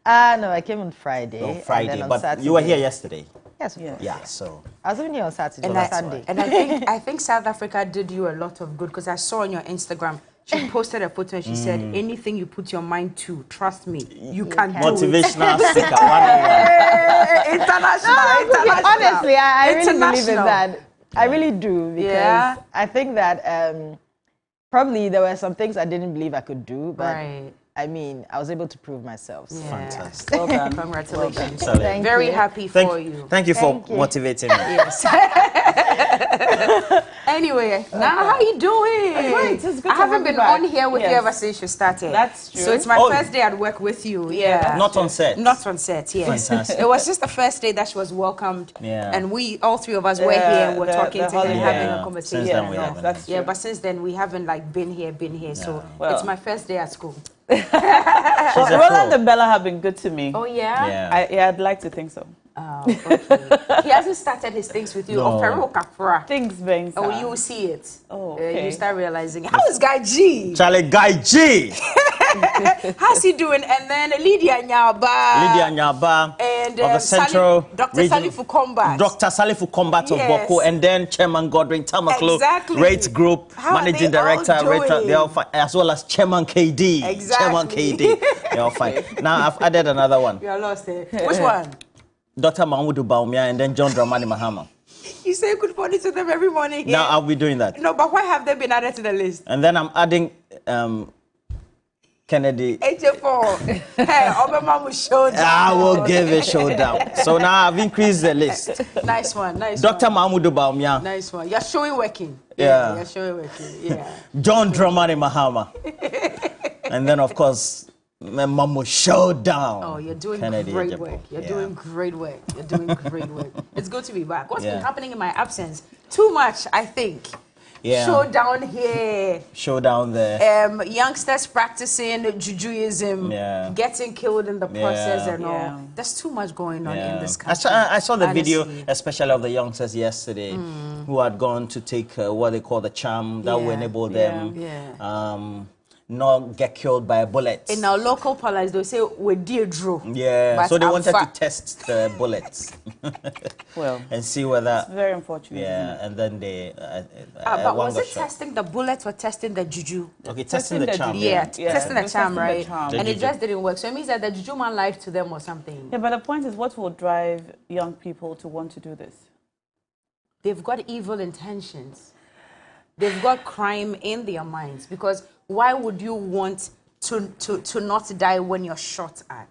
No, I came on Friday. On and Friday, then on but Saturday. you were here yesterday. Yes, Yeah, so. I was even here on Saturday And and Sunday. And I think South Africa did you a lot of good because I saw on your Instagram, she posted a photo and she said, anything you put your mind to, trust me, you can do it. Motivational speaker 101. International. Honestly, I really believe in International. that. I really do because Yeah. I think that probably there were some things I didn't believe I could do, but Right. I mean, I was able to prove myself. So. Fantastic. Well done. Congratulations. Excellent. Thank Very you. happy for you. Thank you for Thank you. motivating me. Yes. Anyway, now how you doing? Great, it's good I to haven't have you been back. on here with you Yes. ever since you started. That's true. So it's my Oh. first day at work with you. Yeah. Not on set. Not on set, yes. Fantastic. It was just the first day that she was welcomed. Yeah. And we, all three of us, were Yeah, here and we're the talking to her, holiday. having Yeah. a conversation. Since then we no, haven't. that's Yeah, true. but since then we haven't like been here. So Well. it's my first day at school. She's a Roland pro. and Bella have been good to me. Oh yeah? Yeah. I'd like to think so. Oh, okay. He hasn't started his things with you. No. Oh, Pero Kakura. Things being Oh, you will see it. Oh, okay. You start realizing. How is Guy G? Charlie Guy G. How's he doing? And then Lydia Nyaba. Lydia Nyaba And of the Central Dr. Region- Salifu Combat. Dr. Salifu Combat of Yes. Boko, and then Chairman Godwin Tamaklo, Exactly. Rate Group, How are Managing they all Director, doing? they all fine, as well as Chairman KD. Exactly. Chairman KD. They're all fine. Now I've added another one. You are lost there. Which one? Dr. Mahmoud Baumia and then John Dramani Mahama. You say good morning to them every morning. Now here. I'll be doing that. No, but why have they been added to the list? And then I'm adding Kennedy. HF4. Hey, Obama will show down. I will give a showdown. So now I've increased the list. Nice one, nice Dr. one. Mahmoud Baumia, Nice one. You're showing working. Yeah. You're showing working. Yeah. John Dramani Mahama. And then, of course, Mamu Showdown. Oh, you're doing Kennedy great Agyapong. work. You're Yeah. doing great work. You're doing great work. It's good to be back. What's Yeah. been happening in my absence? Too much, I think. Yeah. Showdown here. Showdown there. Youngsters practicing jujuism, Yeah. getting killed in the process Yeah. and all. There's too much going on in this I country. I saw the video, honestly. especially of the youngsters yesterday, who had gone to take what they call the charm that will Yeah. enable them Yeah. not get killed by a bullet. In our local parlance, they say we dear draw. Yeah, But so they I'm wanted to fat. test the bullets Well, and see whether. it's very unfortunate. Yeah, and then they. But one was got it shot. testing the bullets or testing the juju? Okay, testing Testing the the charm. juju. Yeah, Yeah, testing the testing charm, the right? charm. The And it juju. just didn't work. So it means that the juju man lied to them or something. Yeah, but the point is, what will drive young people to want to do this? They've got evil intentions. They've got crime in their minds. Because why would you want to not die when you're shot at?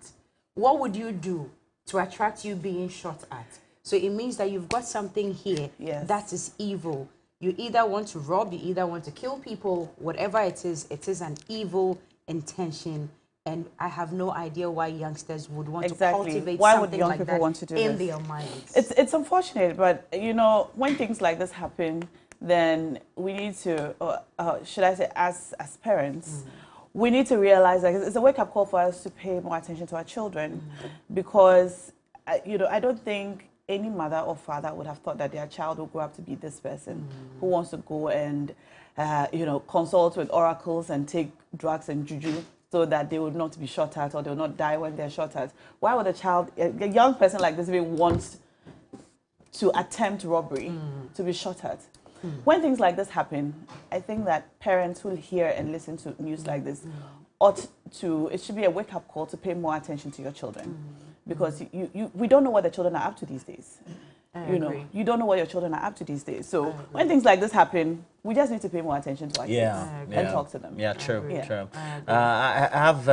What would you do to attract you being shot at? So it means that you've got something here Yes. that is evil. You either want to rob, you either want to kill people, whatever it is an evil intention. And I have no idea why youngsters would want Exactly. to cultivate Why would something young like people that want to do in this? their minds. It's unfortunate, but you know, when things like this happen, then we need to, should I say, as parents, we need to realize that it's a wake-up call for us to pay more attention to our children, because you know, I don't think any mother or father would have thought that their child will grow up to be this person who wants to go and you know, consult with oracles and take drugs and juju so that they would not be shot at or they will not die when they're shot at. Why would a young person like this even want to attempt robbery to be shot at? When things like this happen, I think that parents who hear and listen to news like this ought to, it should be a wake-up call to pay more attention to your children. Because we don't know what the children are up to these days. You know, agree. you don't know what your children are up to these days. So when things like this happen, we just need to pay more attention to our kids and talk to them. Yeah, true, Yeah. true. I have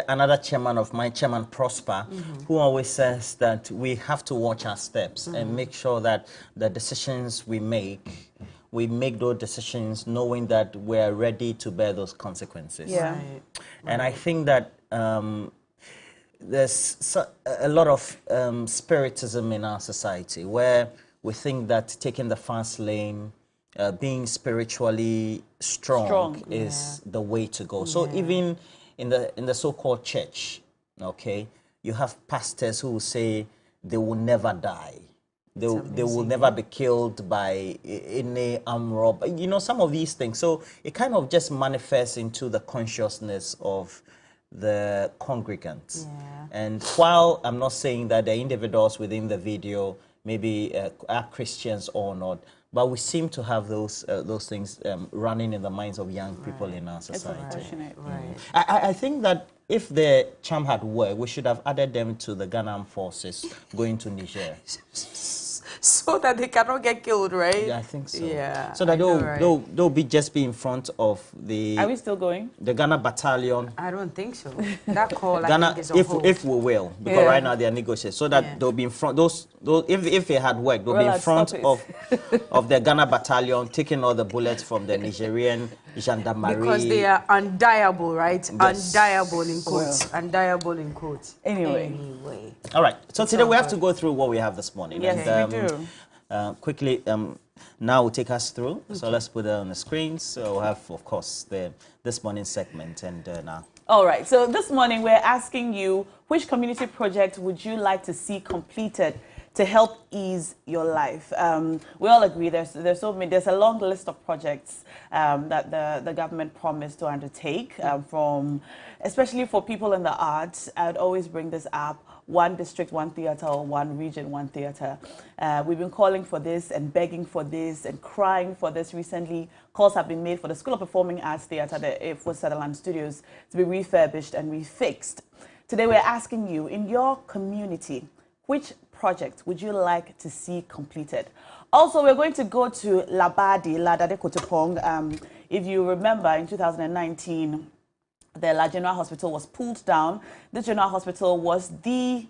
another chairman of mine, Chairman Prosper, who always says that we have to watch our steps and make sure that the decisions we make those decisions knowing that we're ready to bear those consequences. Yeah. And I think that there's a lot of spiritism in our society where we think that taking the fast lane, being spiritually strong is the way to go. So even in the so-called church, okay, you have pastors who will say they will never die. They will never be killed by any armed robber. You know, some of these things. So it kind of just manifests into the consciousness of the congregants. Yeah. And while I'm not saying that the individuals within the video maybe are Christians or not, but we seem to have those things running in the minds of young people in our It's society. unfortunate. Right. I think that if the charm had worked, we should have added them to the Ghana Armed Forces going to Niger. So that they cannot get killed, right? Yeah, I think so. Yeah. So that I know, right? they'll be just be in front of Are we still going? the Ghana battalion. I don't think so. That call, I Ghana, think, is a hold. if we will, because Yeah. right now they are negotiating, so that Yeah. they'll be in front. Those if it had worked, they'll be in Roland, front stop of the Ghana battalion, taking all the bullets from the Nigerian gendarmerie. Because they are undieable, right? Yes. Undieable in quotes. Undieable in quotes. Anyway. All right. So today we have good. to go through what we have this morning. Yes, and, we do. Quickly, now will take us through. So let's put it on the screen. So we'll have, of course, this morning's segment. And now. All right. So this morning we're asking you, which community project would you like to see completed to help ease your life? We all agree there's so many. There's a long list of projects that the government promised to undertake, from especially for people in the arts. I'd always bring this up: one district, one theater, or one region, one theater. We've been calling for this and begging for this and crying for this recently. Calls have been made for the School of Performing Arts Theatre, the for Sutherland Studios, to be refurbished and refixed. Today we're asking you, in your community, which project would you like to see completed? Also, we're going to go to Labadi, Ladade Kotopong. If you remember, in 2019, the La General Hospital was pulled down. This General Hospital was the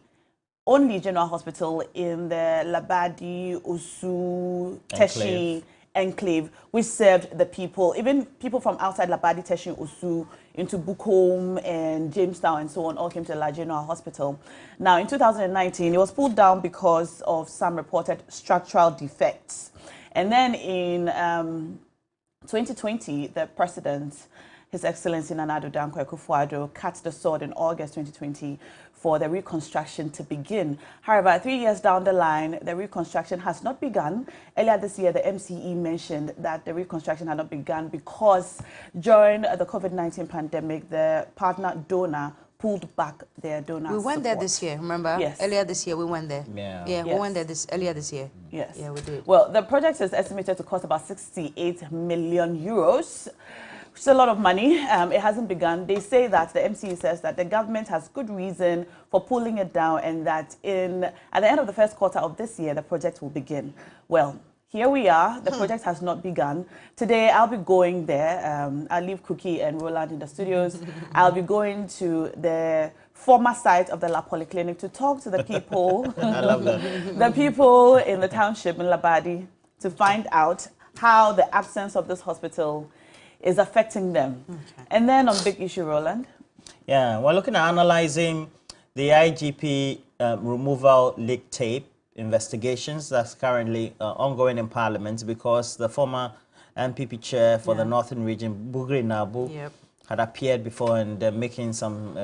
only general hospital in the Labadi, Usu, Teshi enclave, which served the people, even people from outside Labadi, Teshi, Usu, into Bukom and Jamestown and so on, all came to La General Hospital. Now, in 2019, it was pulled down because of some reported structural defects. And then in 2020, the president, His Excellency Nana Addo Dankwa Akufo-Addo, cut the sword in August 2020 for the reconstruction to begin. However, 3 years down the line, the reconstruction has not begun. Earlier this year, the MCE mentioned that the reconstruction had not begun because during the COVID-19 pandemic, the partner donor pulled back their donor We went there support. this year, remember? Yes. Earlier this year, we went there. Yeah. Yeah, we Yes. went there earlier this year. Yes. Yeah, we did. Well, the project is estimated to cost about 68 million euros. Which is a lot of money. It hasn't begun. They say that the MCE says that the government has good reason for pulling it down, and that at the end of the first quarter of this year, the project will begin. Well, here we are. The project has not begun. Today, I'll be going there. I'll leave Cookie and Roland in the studios. I'll be going to the former site of the La Polyclinic to talk to the people, I love that. the people in the township in Labadi, to find out how the absence of this hospital is affecting them. Okay. And then on big issue, Roland. Yeah, we're looking at analyzing the IGP removal leak tape investigations that's currently ongoing in Parliament, because the former MPP chair for the Northern Region, Bugri Nabu, had appeared before and making some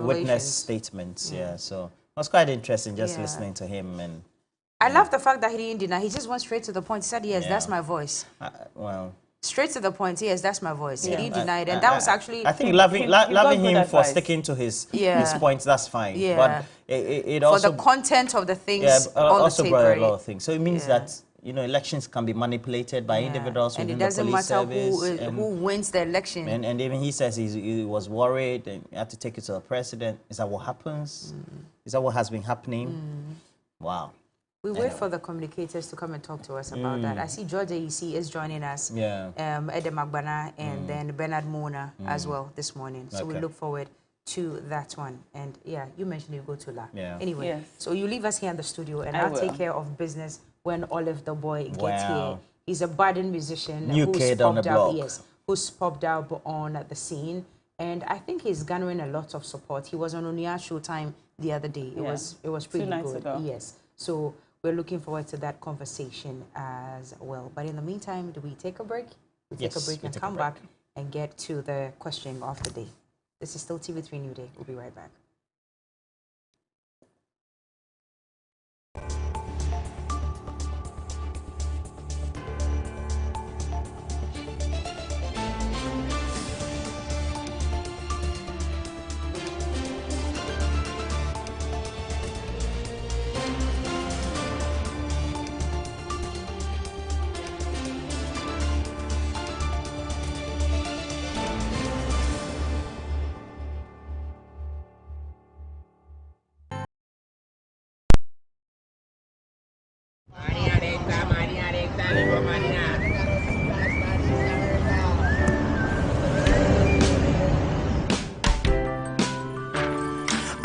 witness statements. Yeah, so it was quite interesting just listening to him. And I love the fact that he didn't deny. He just went straight to the point. He said, yes, that's my voice. well... Straight to the point, yes, that's my voice. He didn't deny it. And that was actually... I think he loving got him good for advice. sticking to his Yeah. points, that's fine. Yeah. But it for also... the content of the things on also the tape, brought right? a lot of things. So it means that, you know, elections can be manipulated by individuals and within it doesn't the police matter service. who wins the election. And even he says he was worried and he had to take it to the president. Is that what happens? Is that what has been happening? Wow. We wait for the communicators to come and talk to us about that. I see George AEC is joining us. Yeah. Edem Magbana and then Bernard Mona as well this morning. So we Okay. look forward to that one. And yeah, you mentioned you go to La. Yeah. Anyway, Yes. so you leave us here in the studio and I I'll take will. care of business when Olive the boy gets Wow. here. He's a budding musician New who's kid on the popped up, block. yes, who's popped up on the scene. And I think he's garnering a lot of support. He was on Onia Showtime the other day. It was pretty 2 nights good. ago. Yes. So we're looking forward to that conversation as well. But in the meantime, do we take a break? We take Yes, a break we and take a come break. back and get to the question of the day. This is still TV3 New Day. We'll be right back.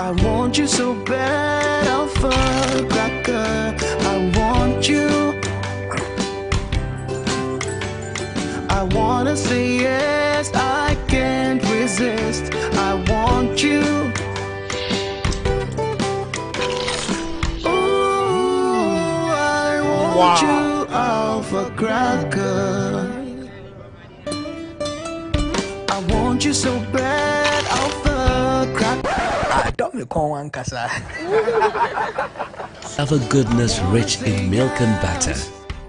I want you so bad, Alpha Cracker. I want you. I wanna say yes, I can't resist. I want you. Ooh, I want you, Alpha Cracker. I want you so bad, Alpha Cracker. I don't recall one casa. Have a goodness rich in milk and butter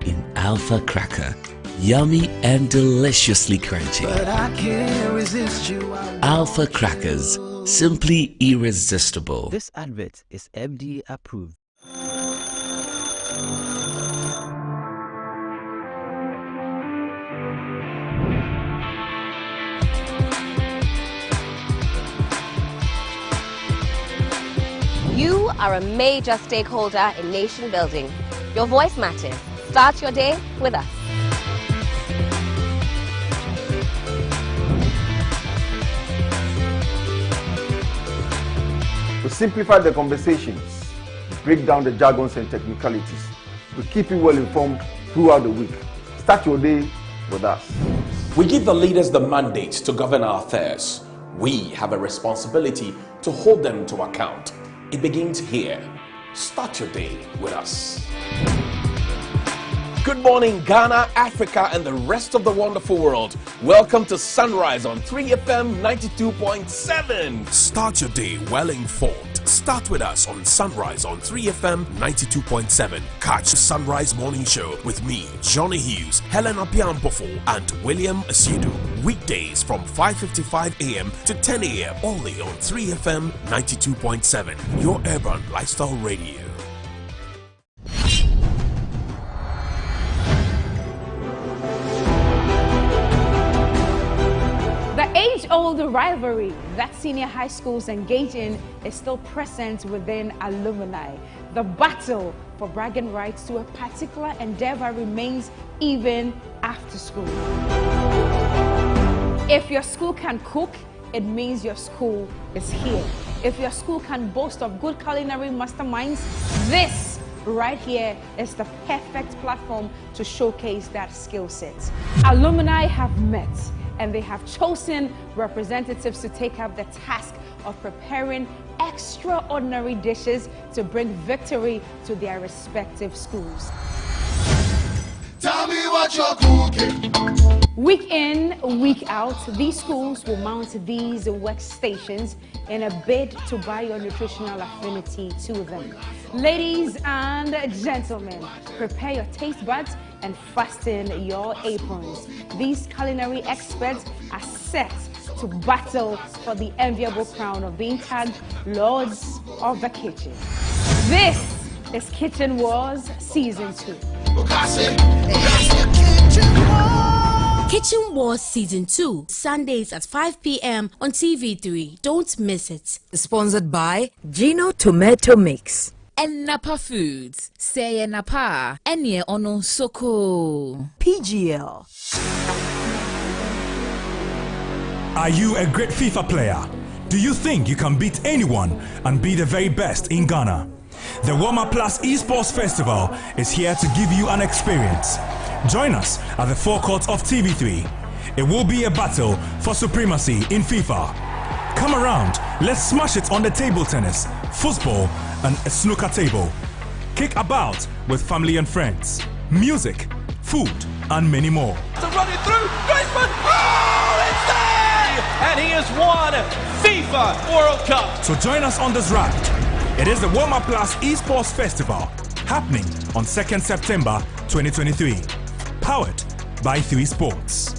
in Alpha Cracker. Yummy and deliciously crunchy. But I can't resist you. Alpha Crackers, simply irresistible. This advert is FDA approved. You are a major stakeholder in nation building. Your voice matters. Start your day with us. We simplify the conversations, break down the jargons and technicalities. We keep you well informed throughout the week. Start your day with us. We give the leaders the mandate to govern our affairs. We have a responsibility to hold them to account. It begins here. Start your day with us. Good morning, Ghana, Africa, and the rest of the wonderful world. Welcome to Sunrise on 3FM 92.7. Start your day well informed. Start with us on Sunrise on 3FM 92.7. Catch the Sunrise Morning Show with me, Johnny Hughes, Helen Apiampofo, and William Asidu. Weekdays from 5:55 a.m. to 10 a.m. only on 3FM 92.7. Your urban lifestyle radio. The age-old rivalry that senior high schools engage in is still present within alumni. The battle for bragging rights to a particular endeavor remains even after school. If your school can cook, it means your school is here. If your school can boast of good culinary masterminds, this right here is the perfect platform to showcase that skill set. Alumni have met and they have chosen representatives to take up the task of preparing extraordinary dishes to bring victory to their respective schools. Tell me what you're cooking. Week in, week out, these schools will mount these workstations in a bid to buy your nutritional affinity to them. Ladies and gentlemen, prepare your taste buds and fasten your aprons. These culinary experts are set to battle for the enviable crown of being tagged Lords of the Kitchen. This is Kitchen Wars Season 2. Kitchen Wars Season 2, Sundays at 5 p.m. on TV3. Don't miss it. Sponsored by Gino Tomato Mix. And Napa Foods. Say Napa. Enye Ono Soko. PGL. Are you a great FIFA player? Do you think you can beat anyone and be the very best in Ghana? The Warmer Plus Esports Festival is here to give you an experience. Join us at the forecourt of TV3. It will be a battle for supremacy in FIFA. Come around, let's smash it on the table tennis, football, and a snooker table. Kick about with family and friends. Music, food, and many more. To run it through, Griezmann! Oh, it's there! And he has won FIFA World Cup. So join us on this ride. It is the Warmer Plus Esports Festival, happening on 2nd September 2023. Powered by 3 Sports.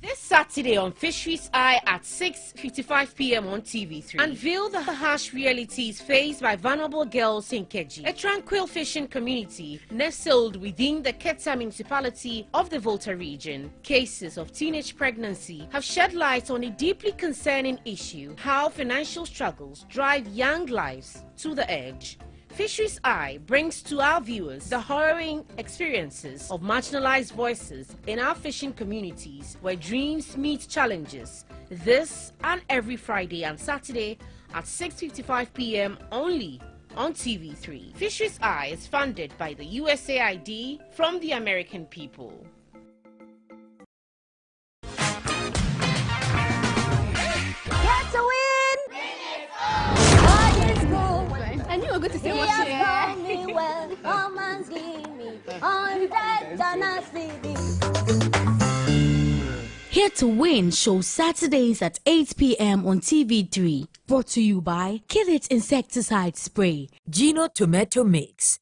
This Saturday on Fisheries Eye at 6:55 p.m. on TV3. Unveil the harsh realities faced by vulnerable girls in Keji, a tranquil fishing community nestled within the Keta municipality of the Volta region. Cases of teenage pregnancy have shed light on a deeply concerning issue: how financial struggles drive young lives to the edge. Fisheries Eye brings to our viewers the harrowing experiences of marginalized voices in our fishing communities where dreams meet challenges. This and every Friday and Saturday at 6:55 p.m. only on TV3. Fisheries Eye is funded by the USAID from the American people. Get to win! I knew you were going to say what Here to Win shows Saturdays at 8 p.m. on TV3. Brought to you by Kill It Insecticide Spray. Gino Tomato Mix.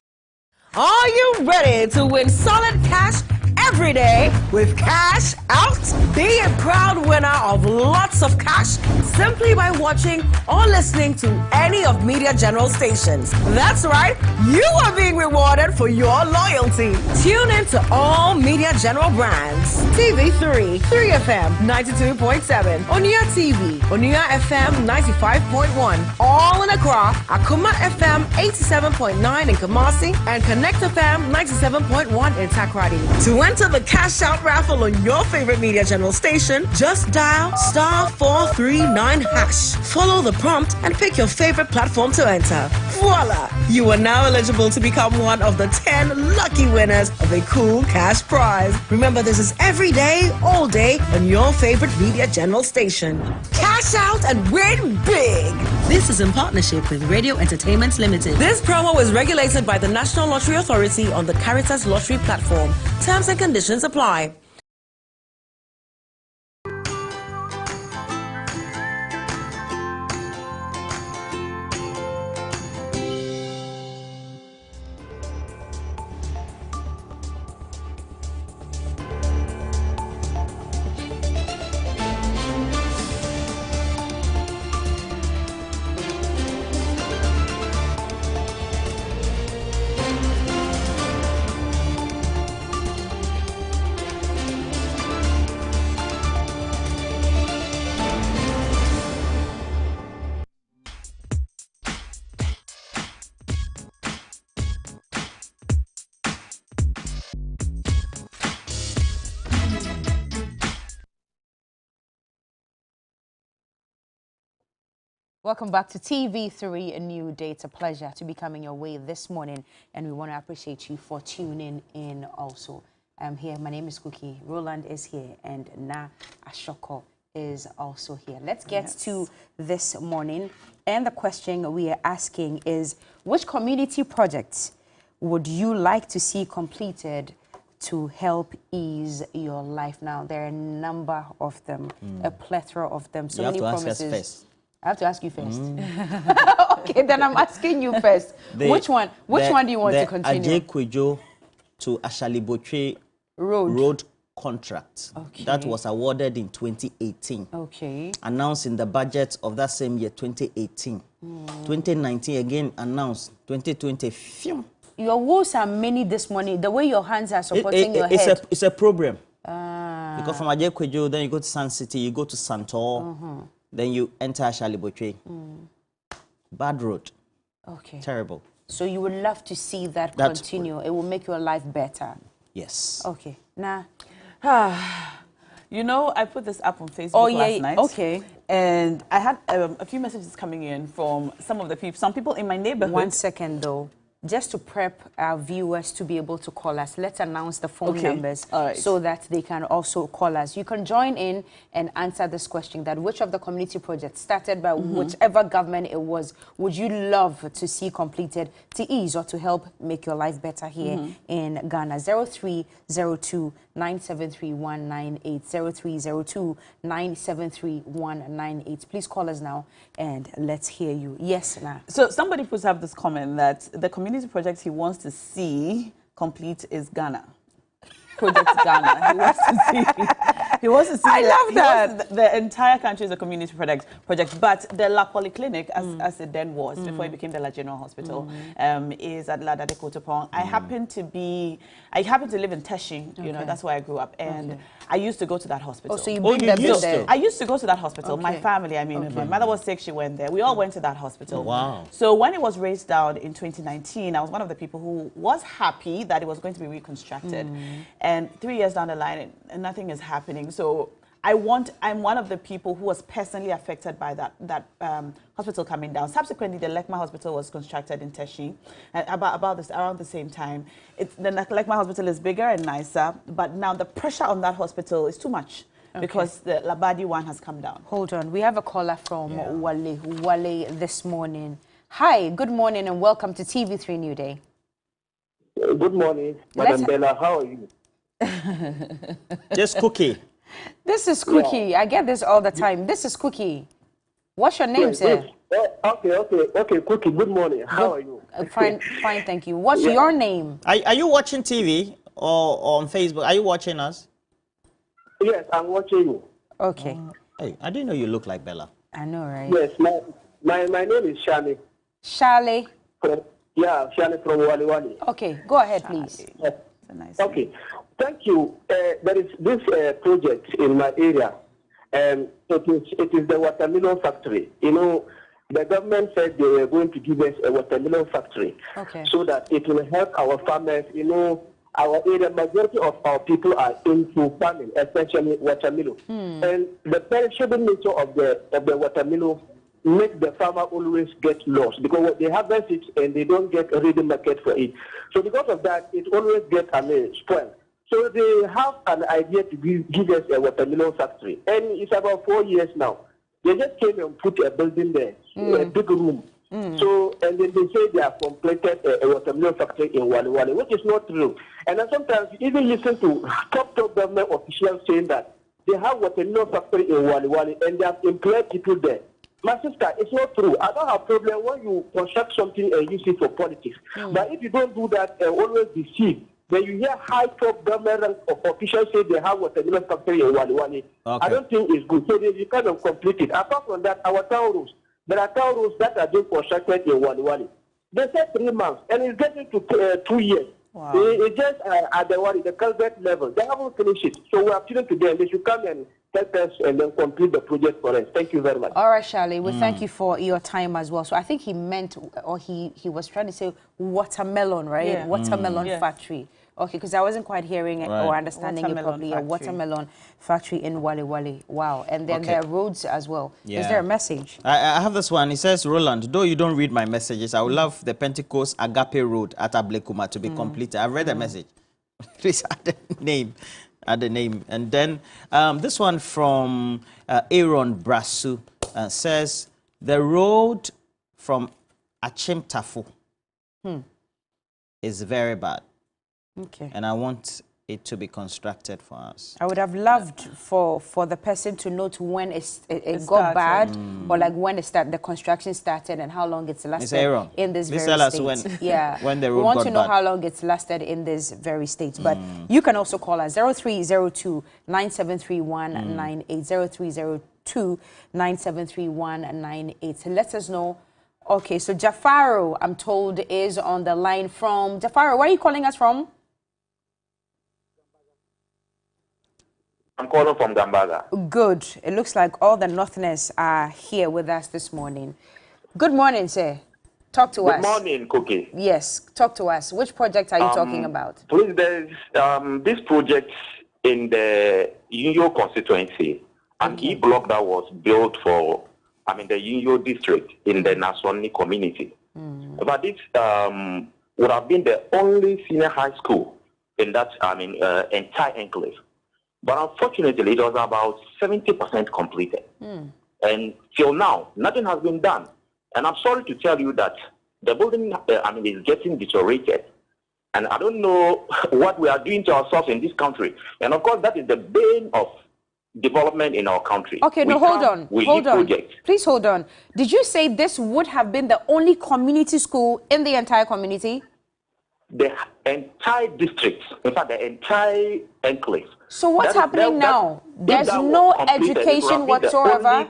Are you ready to win solid cash every day with Cash Out? Be a proud winner of lots of cash simply by watching or listening to any of Media General stations. That's right, you are being rewarded for your loyalty. Tune in to all Media General brands. TV3, 3FM 92.7, Onia TV, Onia FM 95.1, all in Accra, Akuma FM 87.9 in Kumasi, and Connect FM 97.1 in Takrady. To enter the Cash Out raffle on your favorite Media General station, just dial *439#. Follow the prompt and pick your favorite platform to enter. Voila! You are now eligible to become one of the 10 lucky winners of a cool cash prize. Remember, this is every day, all day on your favorite Media General station. Cash out and win big! This is in partnership with Radio Entertainment Limited. This promo is regulated by the National Lottery Authority on the Caritas Lottery platform. Terms and conditions apply. Welcome back to TV3, a new day. It's a pleasure to be coming your way this morning, and we want to appreciate you for tuning in also. I'm here. My name is Cookie. Roland is here, and Na Ashoko is also here. Let's get to this morning, and the question we are asking is, which community projects would you like to see completed to help ease your life? Now, there are a number of them, a plethora of them, so many promises. Ask us first. I have to ask you first. Okay, then I'm asking you first. Which one do you want to continue? Ajay-Kwejo to Ashali-Botwe road contract. Okay. That was awarded in 2018. Okay. Announced in the budget of that same year, 2018. 2019 again announced. 2020. Phew. Your woes are many this morning. The way your hands are supporting your head. It's a program. Because from Ajay-Kwejo, then you go to Sun City, you go to Santor. Then you enter Ashali-Botwe. Bad road. Okay. Terrible. So you would love to see that continue. It will make your life better. Yes. Okay. Now, you know, I put this up on Facebook last night. Okay. And I had a few messages coming in from some people in my neighborhood. 1 second though. Just to prep our viewers to be able to call us, let's announce the phone numbers so that they can also call us. You can join in and answer this question, that which of the community projects started by whichever government it was would you love to see completed to ease or to help make your life better here in Ghana. 0302 973 198 0302 973 198. Please call us now and let's hear you. Yes, Na. So somebody puts up this comment that the community project he wants to see complete is Ghana. Project Ghana. He wants to see I love that. The entire country is a community project. But the La Polyclinic, as it then was, before it became the La General Hospital, is at La Dade Kotopong. I happen to live in Teshi, you know, that's where I grew up. And I used to go to that hospital. Oh, so you bring them there? I used to go to that hospital. My family, I mean, my mother was sick, she went there. We all went to that hospital. Wow. So when it was raised down in 2019, I was one of the people who was happy that it was going to be reconstructed. And 3 years down the line, and nothing is happening. So I'm one of the people who was personally affected by that hospital coming down. Subsequently, the Lekma Hospital was constructed in Teshi around the same time. The Lekma Hospital is bigger and nicer, but now the pressure on that hospital is too much. Because the Labadi one has come down. Hold on. We have a caller from Wale this morning. Hi, good morning and welcome to TV3 New Day. Good morning, Madam Bella. How are you? Just Cookie. This is Cookie. Yeah. I get this all the time. This is Cookie. What's your name, sir? Okay, Cookie. Good morning. How are you? Fine, thank you. What's your name? Are you watching TV or on Facebook? Are you watching us? Yes, I'm watching you. Okay. Hey, I didn't know you look like Bella. I know, right? Yes, my name is Shani. Shale? Shani from Wali Wali. Okay, go ahead, please. Yes. Okay, thank you. There is this project in my area, and it is the watermelon factory. You know, the government said they were going to give us a watermelon factory, so that it will help our farmers. You know, our area, majority of our people are into farming, especially watermelon. And the perishable nature of the watermelon make the farmer always get lost because they harvest it and they don't get a ready market for it. So because of that, it always gets spoiled. So they have an idea to give us a watermelon factory. And it's about 4 years now. They just came and put a building there, a big room. So, and then they say they have completed a watermelon factory in Wali Wali, which is not true. And then sometimes you even listen to top government officials saying that they have watermelon factory in Wali Wali and they have employed people there. My sister, it's not true. I don't have problem when you construct something and use it for politics. But if you don't do that and always deceive, then you hear high top government officials say they have watermelon factory in Wali Wali. I don't think it's good. So they kind of complete it. Apart from that, our town roads. There are town roads that are being constructed in Wali Wali. They said 3 months, and it's getting to 2 years. Wow. It's just at the culvert level. They haven't finished it. So we are appealing to them. They should come and help us and then complete the project for us. Thank you very much. All right, Charlie. Well, thank you for your time as well. So I think he meant, or he was trying to say watermelon, right? Yeah. Watermelon factory. Okay, because I wasn't quite hearing or understanding it properly. A watermelon factory in Wali Wali. Wow. And then there are roads as well. Yeah. Is there a message? I have this one. It says, Roland, though you don't read my messages, I would love the Pentecost Agape Road at Ablekuma to be completed. I've read the message. Please add the name. And then this one from Aaron Brasu says, the road from Achimtafu is very bad. Okay. And I want it to be constructed for us. I would have loved for the person to note when it got bad, or like when the construction started and how long it's lasted in this very state. When the road we want got to know bad. how long it's lasted in this very state. But you can also call us 0302 973198 0302 973198. Let us know. Okay, so Jafaro, I'm told, is on the line from Jafaro. Where are you calling us from? I'm calling from Gambaga. Good. It looks like all the Northerners are here with us this morning. Good morning, sir. Talk to us. Good morning, Cookie. Yes, talk to us. Which project are you talking about? Please, there's this project in the Yinyo constituency, an E-block that was built for, the Yinyo district in the Nasoni community. But this would have been the only senior high school in that, entire enclave. But unfortunately, it was about 70% completed. And till now, nothing has been done. And I'm sorry to tell you that the building, is getting deteriorated. And I don't know what we are doing to ourselves in this country. And of course, that is the bane of development in our country. Okay, no, hold on. Please hold on. Did you say this would have been the only community school in the entire community? the entire district, in fact, the entire enclave. So what's happening now? There's no education whatsoever.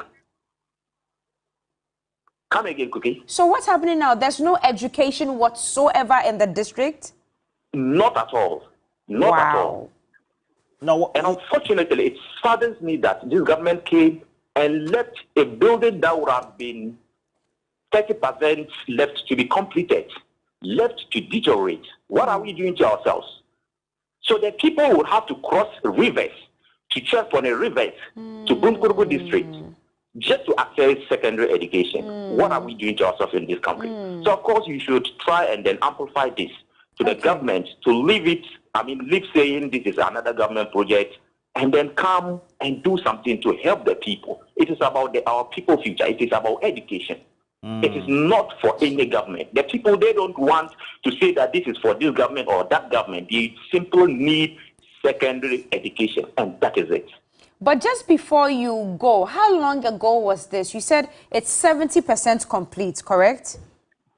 Come again, Cookie. So what's happening now? There's no education whatsoever in the district? Not at all. Not at all. No, and unfortunately, it saddens me that this government came and left a building that would have been 30% left to be completed, left to deteriorate. What are we doing to ourselves? So the people would have to cross rivers, to check on a river to Bunkurubu district, just to access secondary education. What are we doing to ourselves in this country? So of course you should try and then amplify this to the government to leave it, leave saying this is another government project, and then come and do something to help the people. It is about our people's future. It is about education. It is not for any government. The people, they don't want to say that this is for this government or that government. They simply need secondary education, and that is it. But just before you go, how long ago was this? You said it's 70% complete, correct?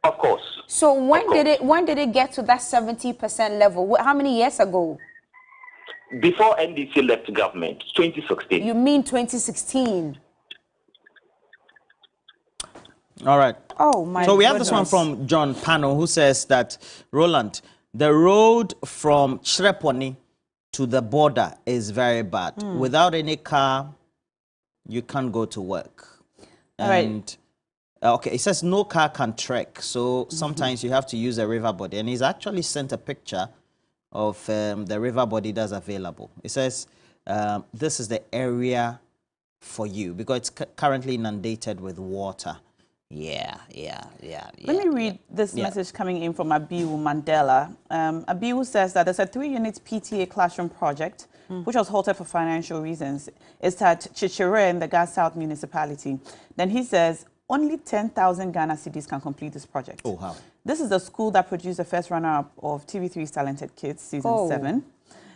Of course. So when did it get to that 70% level? How many years ago? Before NDC left government, 2016. You mean 2016? All right. Oh, my So we have goodness. this one from John Pano, who says that, Roland, the road from Shreponi to the border is very bad. Without any car, you can't go to work. All right. And okay, it says no car can trek, so sometimes you have to use a river body. And he's actually sent a picture of the river body that's available. It says this is the area for you because it's currently inundated with water. Yeah. Let me read this message coming in from Abiu Mandela. Abiu says that there's a 3-unit PTA classroom project which was halted for financial reasons. It's at Chichire in the Gas South municipality. Then he says only 10,000 Ghana cedis can complete this project. Oh, how? This is the school that produced the first runner-up of TV3's Talented Kids season 7,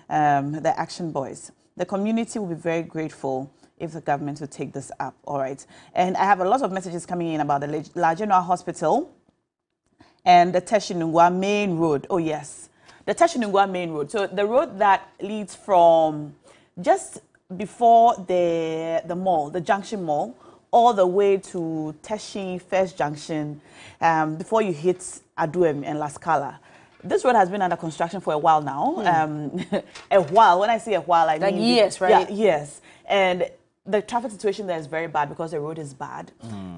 the Action Boys. The community will be very grateful if the government will take this up. All right. And I have a lot of messages coming in about the Lajenoa Hospital and the Teshinungwa Main Road. Oh, yes. The Teshinungwa Main Road. So the road that leads from just before the mall, the Junction Mall, all the way to Teshi First Junction, before you hit Aduem and La Scala. This road has been under construction for a while now. A while. When I say a while, I mean... Like years, right? Yeah, yes. And the traffic situation there is very bad because the road is bad.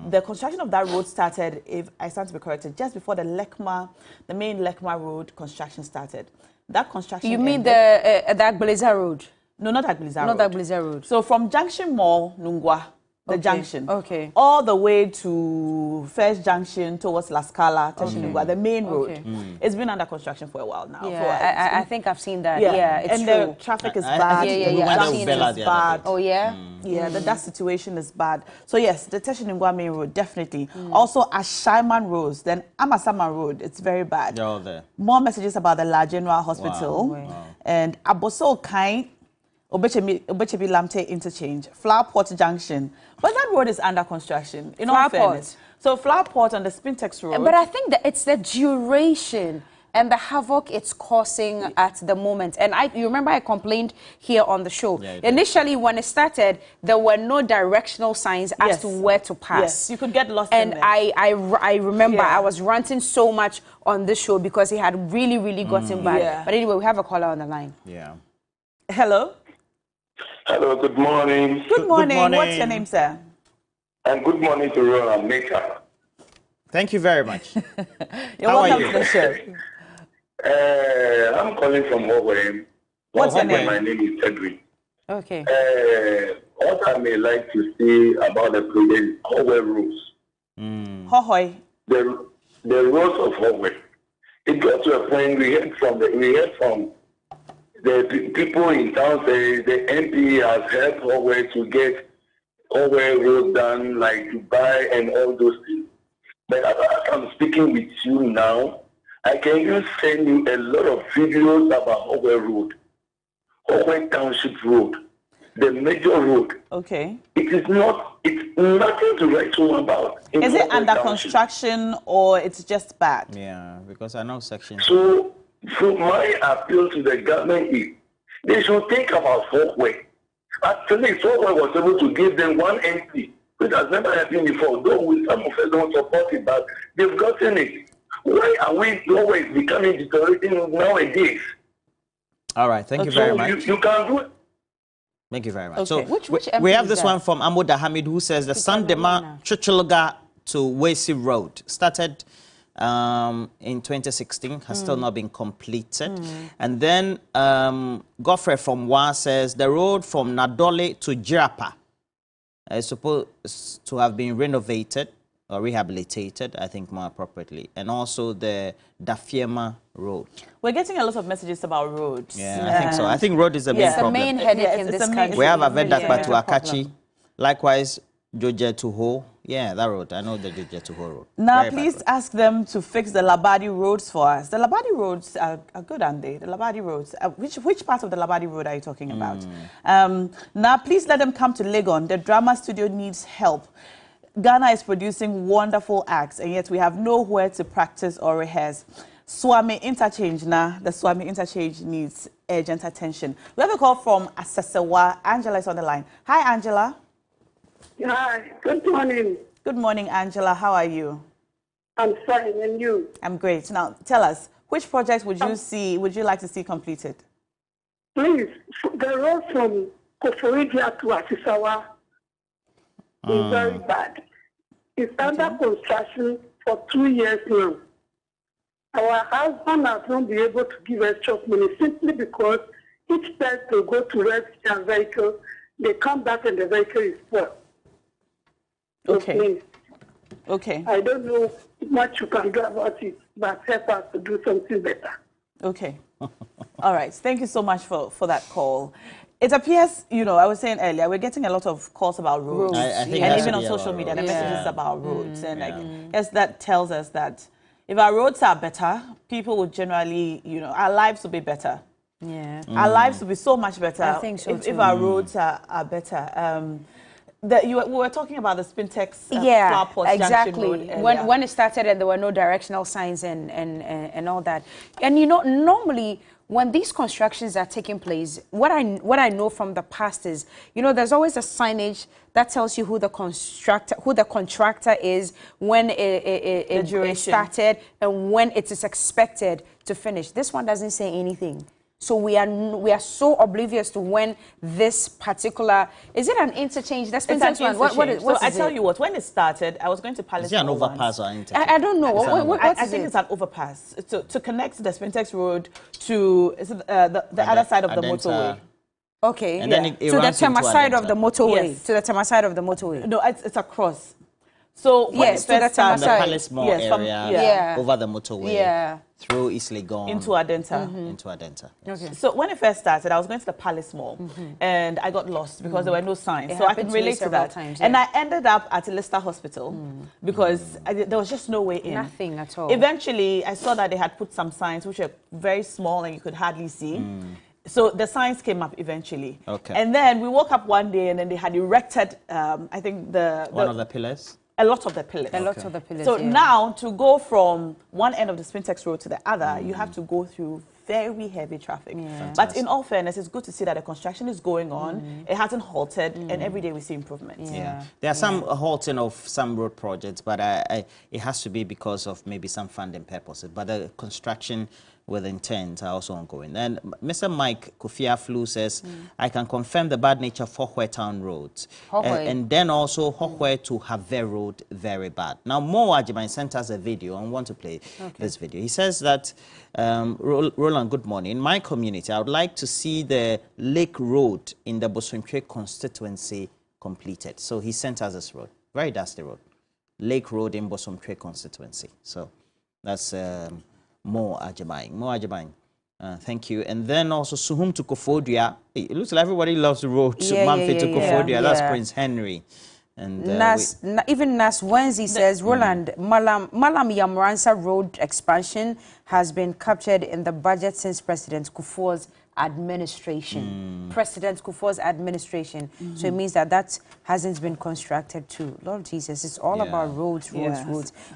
The construction of that road started, if I stand to be corrected, just before the main Lekma Road construction started. That construction... You mean the Agbliza Road? No, not Agbliza Road. Not Agbliza Road. So from Junction Mall, Nungwa, the junction, all the way to First Junction towards La Scala, Teshinungwa, the main road. It's been under construction for a while now. Yeah, I think I've seen that. Yeah, Yeah, it's and true. the traffic is bad. Yeah. Is bad. Oh, yeah? Yeah, that situation is bad. So yes, the Teshinungwa main road, definitely. Also, Ashaiman Road, then Amasama Road, it's very bad. They're all there. More messages about the Lajenoa Hospital. Wow. And Aboso Kai, Obechebi Lamte Interchange, Flower Port Junction. But that road is under construction, in all fairness. So Flower Port on the Spintex Road. But I think that it's the duration and the havoc it's causing at the moment. And you remember I complained here on the show. Initially, when it started, there were no directional signs as to where to pass. Yes, you could get lost and in there. I remember I was ranting so much on this show because it had really gotten bad. Yeah. But anyway, we have a caller on the line. Yeah. Hello? Hello, good morning. Good morning. What's your name, sir? And good morning to Roland Maker. Thank you very much. You're How are welcome you? to the show. I'm calling from Howard. What's your name? My name is Edwin. Okay. What I may like to say about the project Howard Roads. Hohoy. The roads of Howard. It got to a point we heard from the people in town say the MP has helped Howard to get Howard Road done, like Dubai and all those things. But as I'm speaking with you now, I can even send you a lot of videos about Howard Road, Howard Township Road, the major road. Okay. It's nothing to write home about. Is it Howard under Township. construction or it's just bad? Yeah, because I know sections. So So my appeal to the government is they should think about Folkway. Actually, Folkway was able to give them one MP, which has never happened before, though with some of us don't support it, but they've gotten it. Why are we always becoming deteriorating nowadays? All right, thank you very much. You can do it. Thank you very much. Okay. So Which we MP have is this that? one from Amoda Hamid, who says the Sandema Chichilga to Wesi Road started in 2016, has still not been completed. And then Godfrey from Wa says the road from Nadole to Jirapa is supposed to have been renovated or rehabilitated, I think more appropriately, and also the Dafiema Road. We're getting a lot of messages about roads. Yeah, I think so. I think road is the main problem. It's the main headache in this country. We have Avedakpa to Akachi, likewise Joje to Ho. Yeah, that road. I know the Joje to Ho road. Now, please ask them to fix the Labadi roads for us. The Labadi roads are good, aren't they? The Labadi roads. Which part of the Labadi road are you talking about? Now, please let them come to Legon. The drama studio needs help. Ghana is producing wonderful acts, and yet we have nowhere to practice or rehearse. Swami Interchange now. The Swami Interchange needs urgent attention. We have a call from Asasewa. Angela is on the line. Hi, Angela. Hi, good morning. Good morning, Angela. How are you? I'm fine, and you? I'm great. Now, tell us, which projects would you like to see completed? Please, the road from Koforidia to Asisawa is very bad. It's under construction for 2 years now. Our husband has not been able to give us chop money simply because each time they go to rest their vehicle, they come back and the vehicle is spoiled. Okay. Please, okay. I don't know what you can do about it, but help us to do something better. Okay. All right. Thank you so much for that call. It appears, you know, I was saying earlier, we're getting a lot of calls about roads. I think and even on social media, the messages about roads. And I guess that tells us that if our roads are better, people would generally, you know, our lives will be better. Yeah. Our lives will be so much better. I think so if our roads are better. We were talking about the Spintex Flower Pot exactly. Junction Road When it started and there were no directional signs and all that. And you know, normally when these constructions are taking place, what I know from the past is, you know, there's always a signage that tells you who the contractor is, when it started, and when it is expected to finish. This one doesn't say anything. So we are so oblivious to when this particular, is it an interchange? That's it's an interchange. So I tell you what, when it started, I was going to Palace. Is it an overpass or interchange? I don't know. I think it's an overpass to connect the Spintex Road to the other side of the motorway. Okay. And then it to the runs into Tema side of the motorway. Yes. To the Tema side of the motorway. No, it's across. So yes, to the Tema side. The Palace Mall area, over the motorway, through East Legon. Into Adenta. Into Adenta. Okay. So when it first started, I was going to the Palace Mall, and I got lost because there were no signs. So I can relate to that. Times, and I ended up at Leicester Hospital because there was just no way in. Nothing at all. Eventually, I saw that they had put some signs which were very small and you could hardly see. So the signs came up eventually. Okay. And then we woke up one day and then they had erected, I think one of the pillars? A lot of the pillars. A lot of the pillars. So now to go from one end of the Spintex Road to the other, you have to go through very heavy traffic. But in all fairness, it's good to see that the construction is going on. It hasn't halted, and every day we see improvements. There are some halting of some road projects, but it has to be because of maybe some funding purposes. But the construction with intent are also ongoing. And Mr. Mike Kofiaflu says, I can confirm the bad nature of Hohwe Town Road. And then also Hohwe to Have Road, very bad. Now, Mo Ajiman sent us a video. I want to play this video. He says that, Roland, good morning. In my community, I would like to see the Lake Road in the Bosumtwe constituency completed. So he sent us this road, very dusty road. Lake Road in Bosumtwe constituency. So that's Mo Ajiman. Thank you. And then also Suhum to Kofodia. It looks like everybody loves the road to Mamfi to Kofodia. That's Prince Henry. And even Nas Wenzi says, Roland, Malam Yamransa Road expansion has been captured in the budget since President Kufuor's administration. President Kufuor's administration. So it means that hasn't been constructed too. Lord Jesus, it's all about roads.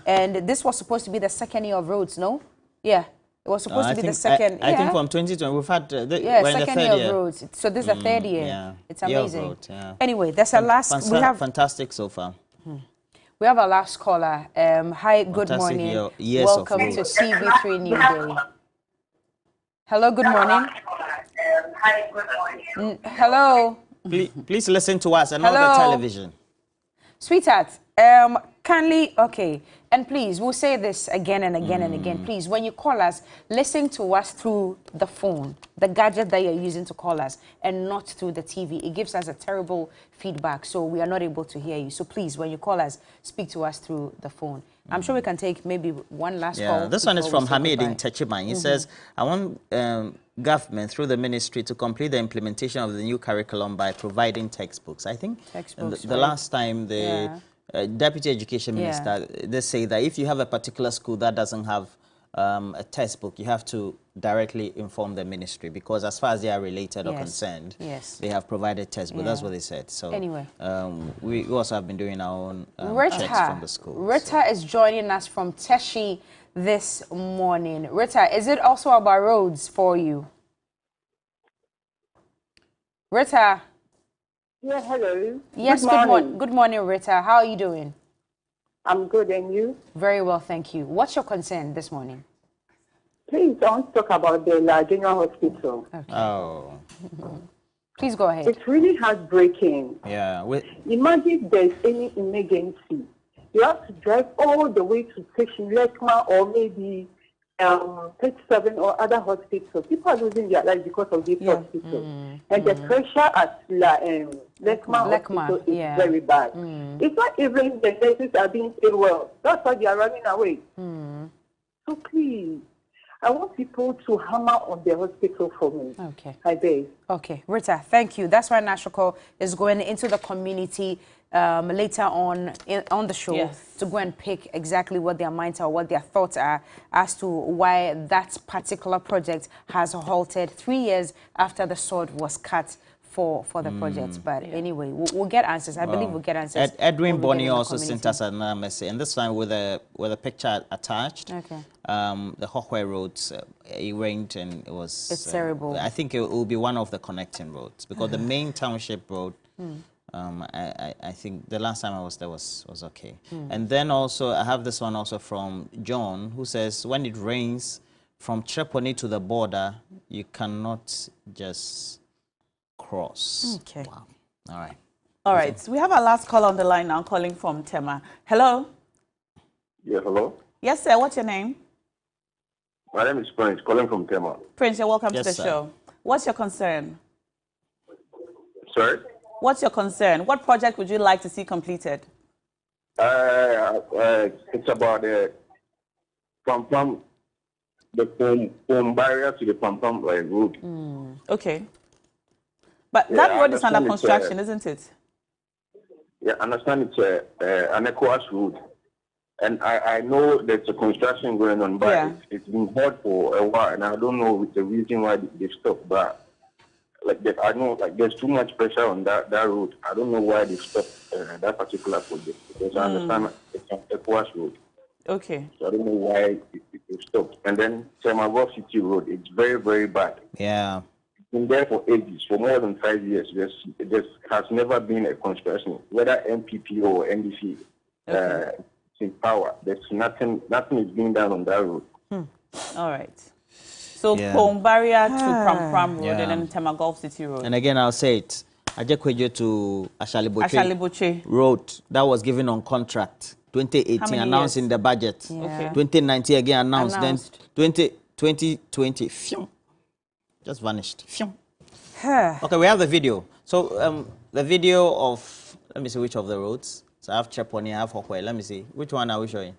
And this was supposed to be the second year of roads, no? Yeah. It was supposed to be the second. I think from 2020 we've had we're in the second third year year of roads. So this is the third year. Yeah. It's amazing. Road, yeah. Anyway, that's our last. We have fantastic so far. We have our last caller. Hi, good morning. Welcome to TV3 New Day. Hello, good morning. Hi, good morning. Hello. Please listen to us and not the television. Sweetheart, kindly, okay, and please, we'll say this again and again and again. Please, when you call us, listen to us through the phone, the gadget that you're using to call us, and not through the TV. It gives us a terrible feedback, so we are not able to hear you. So please, when you call us, speak to us through the phone. I'm sure we can take maybe one last call. This one is from Hamid in Techiman. He says, I want government through the ministry to complete the implementation of the new curriculum by providing textbooks. I think the last time the Deputy Education Minister, they say that if you have a particular school that doesn't have a textbook, you have to directly inform the ministry, because as far as they are related or concerned, they have provided textbooks. That's what they said. So anyway, we also have been doing our own checks from the school. Rita is joining us from Teshi this morning. Rita, is it also about roads for you? Rita. Yeah, hello. Yes, good morning, Rita. How are you doing? I'm good, and you? Very well, thank you. What's your concern this morning? Please don't talk about the La General Hospital. Okay. Oh. Please go ahead. It's really heartbreaking. Yeah. Imagine if there's any emergency. You have to drive all the way to Station Lekma or maybe 37 or other hospitals. People are losing their lives because of these hospitals. And the pressure at Lekma Hospital is very bad. It's not even the nurses are being paid well. That's why they are running away. So please, I want people to hammer on the hospital for me. Okay. I beg. Okay, Rita, thank you. That's why Nashoko is going into the community later on the show to go and pick exactly what their minds are, what their thoughts are as to why that particular project has halted 3 years after the sword was cut for the project. But anyway, we'll get answers. I believe we'll get answers. Edwin Bonnie also sent us another message, and this time with a picture attached. Okay. The Hohwe roads, it rained and it was... It's terrible. I think it will be one of the connecting roads, because the main township road, I think the last time I was there was okay. And then also, I have this one also from John, who says, when it rains from Treponi to the border, you cannot just cross. Okay. Wow. All right. All right. So we have our last call on the line now, calling from Tema. Hello? Yeah, hello? Yes, sir. What's your name? My name is Prince, calling from Tema. Prince, you're welcome to the show. What's your concern? Sorry? What's your concern? What project would you like to see completed? It's about the foam barrier to the Pam road. Okay. But that road is under construction, isn't it? Yeah, I understand it's an ECOWAS road. And I know there's a construction going on, but it's been hard for a while, and I don't know the reason why they stopped. But I know there's too much pressure on that road. I don't know why they stopped that particular project, because I understand it's an ECOWAS road. Okay. So I don't know why it stopped. And then Semagov City Road, it's very, very bad. Yeah. It's been there for ages, for more than 5 years. There has never been a construction, whether MPP or NDC. In power. There's nothing is being done on that road. All right. So Pom Barrier to Pram Road and then Temagolf City Road. And again, I'll say it. Ajekwejo to Ashaliboche road that was given on contract. 2018 announced in the budget. Okay. 2019 again announced. Then 2020 just vanished. Okay, we have the video. So the video of, let me see which of the roads. So I have Treponi, I have Hohwe. Let me see. Which one are we showing?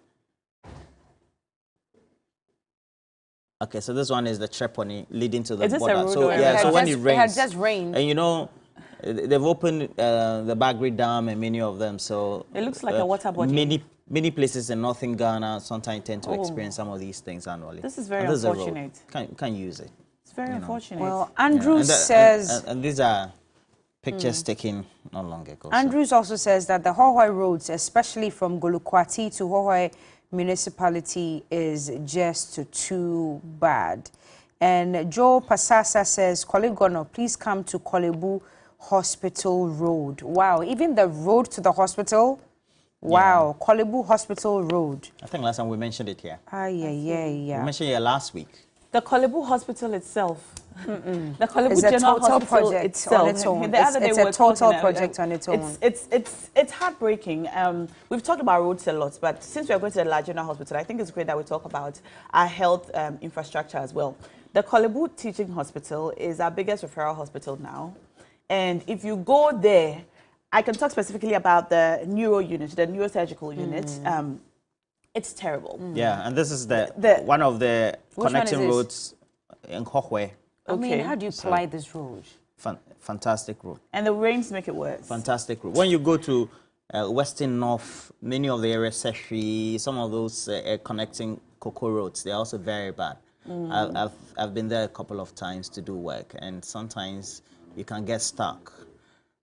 Okay, so this one is the Treponi leading to the border. So so when it rains, it had just rained. And you know, they've opened the Bagri Dam and many of them. So it looks like a water body. Many places in northern Ghana sometimes tend to experience some of these things annually. This is very unfortunate. Can't use it. It's very unfortunate. Well, Andrew says... And these are pictures taken not long ago. Andrews also says that the Hohwe roads, especially from Gulukwati to Hohwe municipality is just too bad. And Joe Pasasa says, Kolegono, please come to Kolebu Hospital Road. Wow, even the road to the hospital. Wow, yeah. Kolebu Hospital Road. I think last time we mentioned it here. Yeah. We mentioned it last week. The Kolebu Hospital itself. The Kolebu it's a General total Hospital project itself. on its own. It's a total project on its own. It's heartbreaking. We've talked about roads a lot, but since we are going to the large general hospital, I think it's great that we talk about our health infrastructure as well. The Kolebu Teaching Hospital is our biggest referral hospital now. And if you go there, I can talk specifically about the neuro unit, the neurosurgical unit. It's terrible. Yeah, and this is the one of the connecting roads in Kohwe. I mean, how do you ply this road? Fantastic road. And the rains make it worse. Fantastic road. When you go to Western North, many of the areas, Seshri, some of those connecting Cocoa roads, they're also very bad. I've been there a couple of times to do work, and sometimes you can get stuck.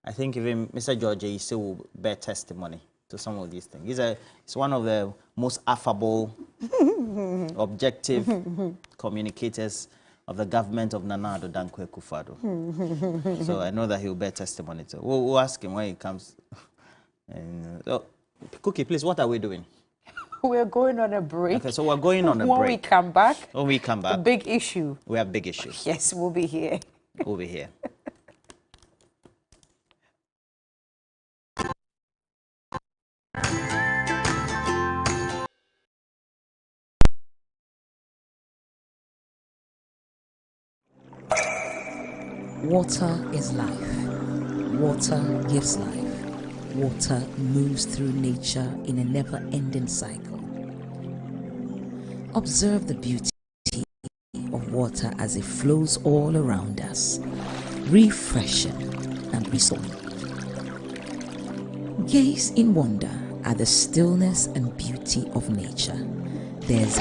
I think even Mr. George Ise will bear testimony to some of these things. He's one of the most affable, objective communicators of the government of Nana Addo Dankwa Akufo-Addo. So I know that he will bear testimony to. We'll ask him when he comes. So, Cookie, please, what are we doing? We're going on a break. Okay, so we're going on a break. When we come back, the big issue. We have big issues. Yes, we'll be here. We'll be here. Water is life. Water gives life. Water moves through nature in a never-ending cycle. Observe the beauty of water as it flows all around us, refreshing and restoring. Gaze in wonder at the stillness and beauty of nature. There's